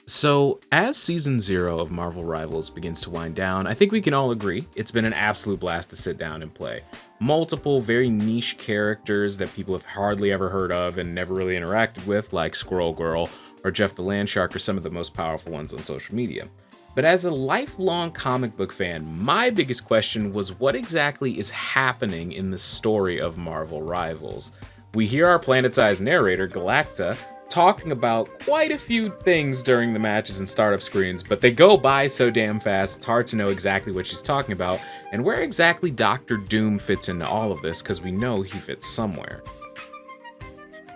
So, as season 0 of Marvel Rivals begins to wind down, I think we can all agree it's been an absolute blast to sit down and play. Multiple very niche characters that people have hardly ever heard of and never really interacted with, like Squirrel Girl or Jeff the Landshark, are some of the most powerful ones on social media. But as a lifelong comic book fan, my biggest question was what exactly is happening in the story of Marvel Rivals? We hear our planet sized narrator, Galacta, talking about quite a few things during the matches and startup screens, but they go by so damn fast, it's hard to know exactly what she's talking about and where exactly Doctor Doom fits into all of this, because we know he fits somewhere.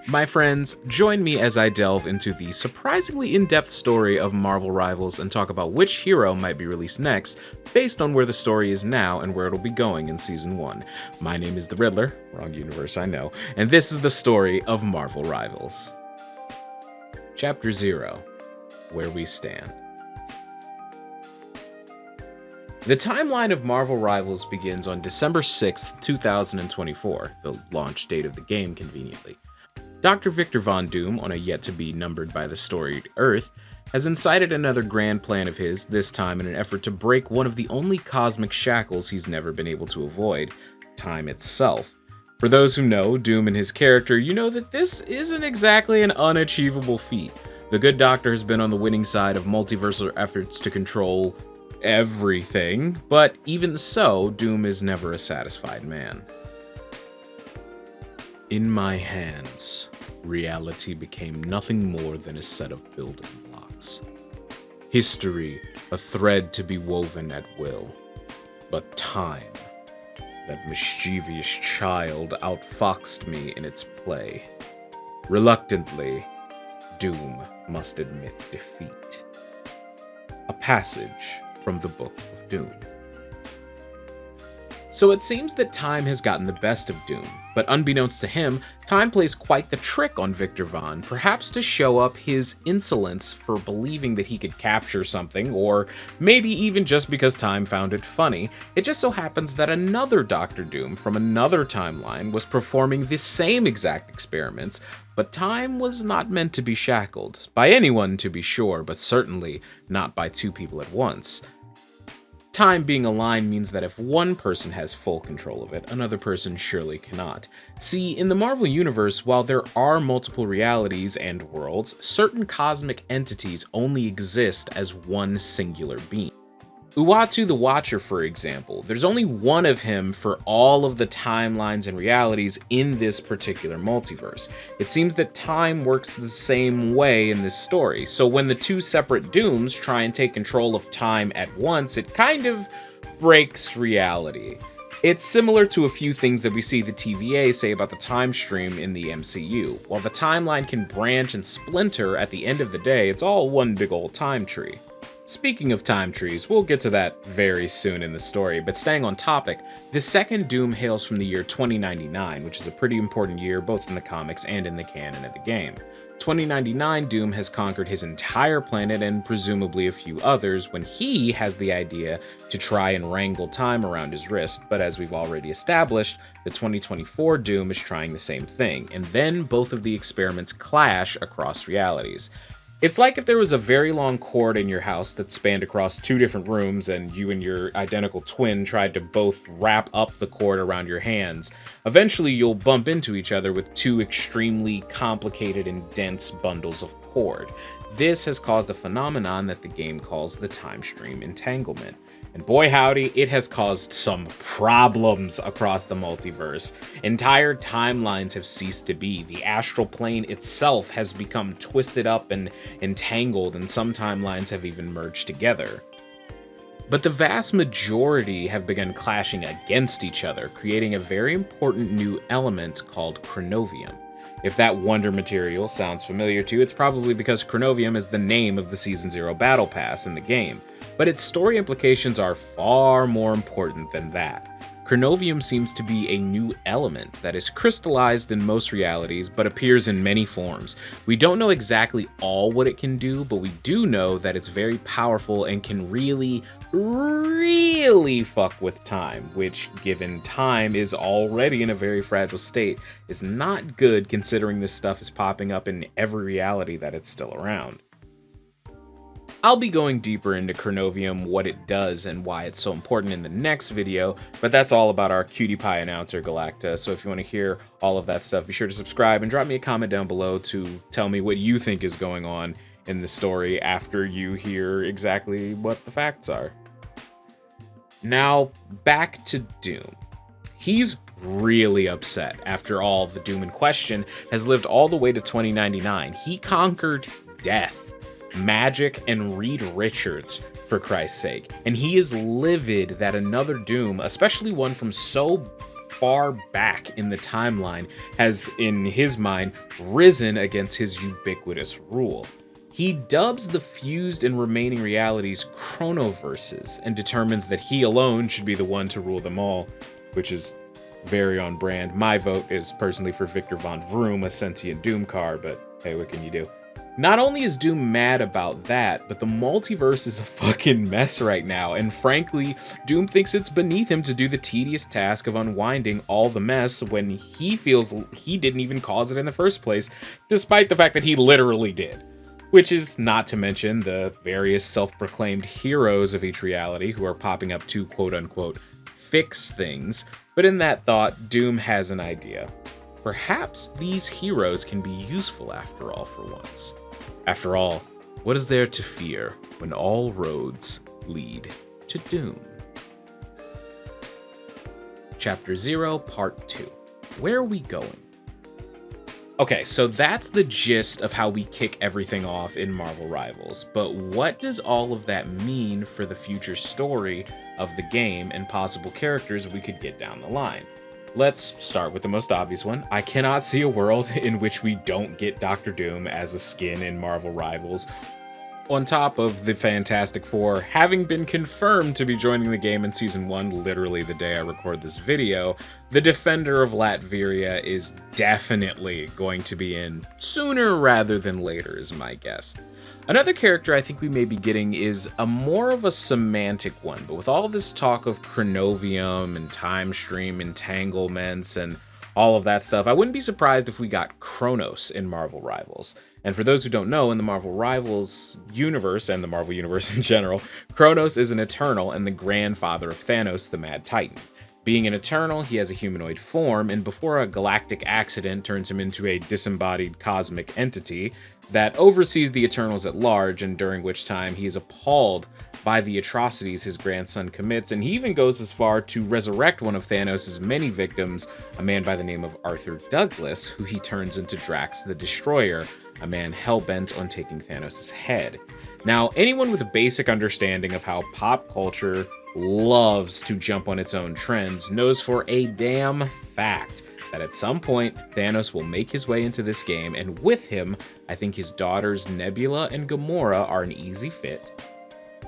My friends, join me as I delve into the surprisingly in-depth story of Marvel Rivals and talk about which hero might be released next, based on where the story is now and where it'll be going in Season 1. My name is The Riddler, wrong universe I know, and this is the story of Marvel Rivals. Chapter 0, Where We Stand. The timeline of Marvel Rivals begins on December 6th, 2024, the launch date of the game conveniently. Dr. Victor Von Doom, on a yet-to-be numbered by the storied Earth, has incited another grand plan of his, this time in an effort to break one of the only cosmic shackles he's never been able to avoid, time itself. For those who know Doom and his character, you know that this isn't exactly an unachievable feat. The good doctor has been on the winning side of multiversal efforts to control everything, but even so, Doom is never a satisfied man. In my hands, reality became nothing more than a set of building blocks. History, a thread to be woven at will. But time, that mischievous child, outfoxed me in its play. Reluctantly, Doom must admit defeat. A passage from the Book of Doom. So it seems that Time has gotten the best of Doom, but unbeknownst to him, Time plays quite the trick on Victor Von, perhaps to show up his insolence for believing that he could capture something, or maybe even just because Time found it funny. It just so happens that another Doctor Doom from another timeline was performing the same exact experiments, but Time was not meant to be shackled. By anyone, to be sure, but certainly not by two people at once. Time being aligned means that if one person has full control of it, another person surely cannot. See, in the Marvel Universe, while there are multiple realities and worlds, certain cosmic entities only exist as one singular being. Uatu the Watcher, for example, there's only one of him for all of the timelines and realities in this particular multiverse. It seems that time works the same way in this story, so when the two separate Dooms try and take control of time at once, it kind of breaks reality. It's similar to a few things that we see the TVA say about the time stream in the MCU. While the timeline can branch and splinter, at the end of the day, it's all one big old time tree. Speaking of time trees, we'll get to that very soon in the story, but staying on topic, the second Doom hails from the year 2099, which is a pretty important year both in the comics and in the canon of the game. 2099 Doom has conquered his entire planet and presumably a few others when he has the idea to try and wrangle time around his wrist, but as we've already established, the 2024 Doom is trying the same thing, and then both of the experiments clash across realities. It's like if there was a very long cord in your house that spanned across two different rooms and you and your identical twin tried to both wrap up the cord around your hands. Eventually you'll bump into each other with two extremely complicated and dense bundles of cord. This has caused a phenomenon that the game calls the time stream entanglement. And boy howdy, it has caused some problems across the multiverse. Entire timelines have ceased to be. The astral plane itself has become twisted up and entangled, and some timelines have even merged together. But the vast majority have begun clashing against each other, creating a very important new element called Chronovium. If that wonder material sounds familiar to you, it's probably because Chronovium is the name of the Season 0 Battle Pass in the game. But its story implications are far more important than that. Chronovium seems to be a new element that is crystallized in most realities but appears in many forms. We don't know exactly all what it can do, but we do know that it's very powerful and can really fuck with time, which, given time is already in a very fragile state, is not good considering this stuff is popping up in every reality that it's still around. I'll be going deeper into Chronovium, what it does, and why it's so important in the next video, but that's all about our cutie pie announcer, Galacta, so if you want to hear all of that stuff, be sure to subscribe and drop me a comment down below to tell me what you think is going on in the story after you hear exactly what the facts are. Now, back to Doom. He's really upset after all the Doom in question has lived all the way to 2099. He conquered death, magic, and Reed Richards, for Christ's sake. And he is livid that another Doom, especially one from so far back in the timeline, has, in his mind, risen against his ubiquitous rule. He dubs the fused and remaining realities Chronoverses and determines that he alone should be the one to rule them all, which is very on brand. My vote is personally for Victor Von Vroom, a sentient Doom car, but hey, what can you do? Not only is Doom mad about that, but the multiverse is a fucking mess right now, and frankly, Doom thinks it's beneath him to do the tedious task of unwinding all the mess when he feels he didn't even cause it in the first place, despite the fact that he literally did. Which is not to mention the various self-proclaimed heroes of each reality who are popping up to quote-unquote fix things, but in that thought, Doom has an idea. Perhaps these heroes can be useful after all for once. After all, what is there to fear when all roads lead to Doom? Chapter 0, Part 2. Where are we going? Okay, so that's the gist of how we kick everything off in Marvel Rivals, but what does all of that mean for the future story of the game and possible characters we could get down the line? Let's start with the most obvious one. I cannot see a world in which we don't get Doctor Doom as a skin in Marvel Rivals, on top of the Fantastic Four having been confirmed to be joining the game in Season 1 literally the day I record this video. The Defender of Latveria is definitely going to be in sooner rather than later, is my guess. Another character I think we may be getting is a more of a semantic one, but with all this talk of Chronovium and time stream entanglements and all of that stuff, I wouldn't be surprised if we got Kronos in Marvel Rivals. And for those who don't know, in the Marvel Rivals universe, and the Marvel universe in general, Kronos is an Eternal and the grandfather of Thanos, the Mad Titan. Being an Eternal, he has a humanoid form, and before a galactic accident turns him into a disembodied cosmic entity that oversees the Eternals at large, and during which time he is appalled by the atrocities his grandson commits, and he even goes as far to resurrect one of Thanos' many victims, a man by the name of Arthur Douglas, who he turns into Drax the Destroyer, a man hell-bent on taking Thanos' head. Now, anyone with a basic understanding of how pop culture loves to jump on its own trends knows for a damn fact that at some point, Thanos will make his way into this game, and with him, I think his daughters Nebula and Gamora are an easy fit.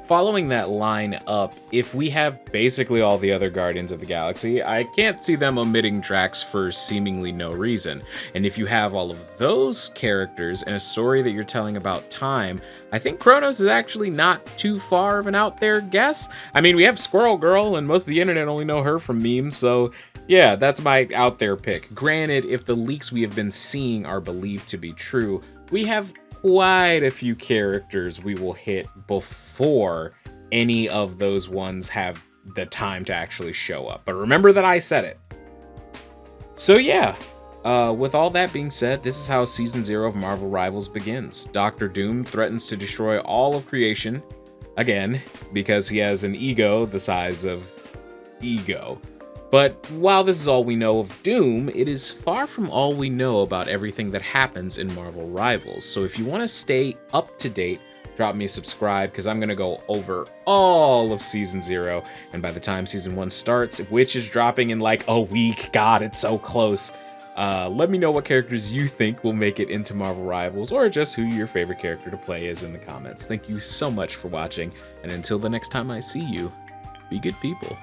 Following that line up, if we have basically all the other Guardians of the Galaxy, I can't see them omitting Drax for seemingly no reason. And if you have all of those characters and a story that you're telling about time, I think Kronos is actually not too far of an out there guess. I mean, we have Squirrel Girl, and most of the internet only know her from memes, so yeah, that's my out there pick. Granted, if the leaks we have been seeing are believed to be true, we have quite a few characters we will hit before any of those ones have the time to actually show up. But remember that I said it. So yeah, with all that being said, this is how Season 0 of Marvel Rivals begins. Doctor Doom threatens to destroy all of creation, again, because he has an ego the size of ego. But while this is all we know of Doom, it is far from all we know about everything that happens in Marvel Rivals. So if you want to stay up to date, drop me a subscribe, because I'm going to go over all of Season 0. And by the time Season 1 starts, which is dropping in like a week, God, it's so close. Let me know what characters you think will make it into Marvel Rivals, or just who your favorite character to play is in the comments. Thank you so much for watching, and until the next time I see you, be good people.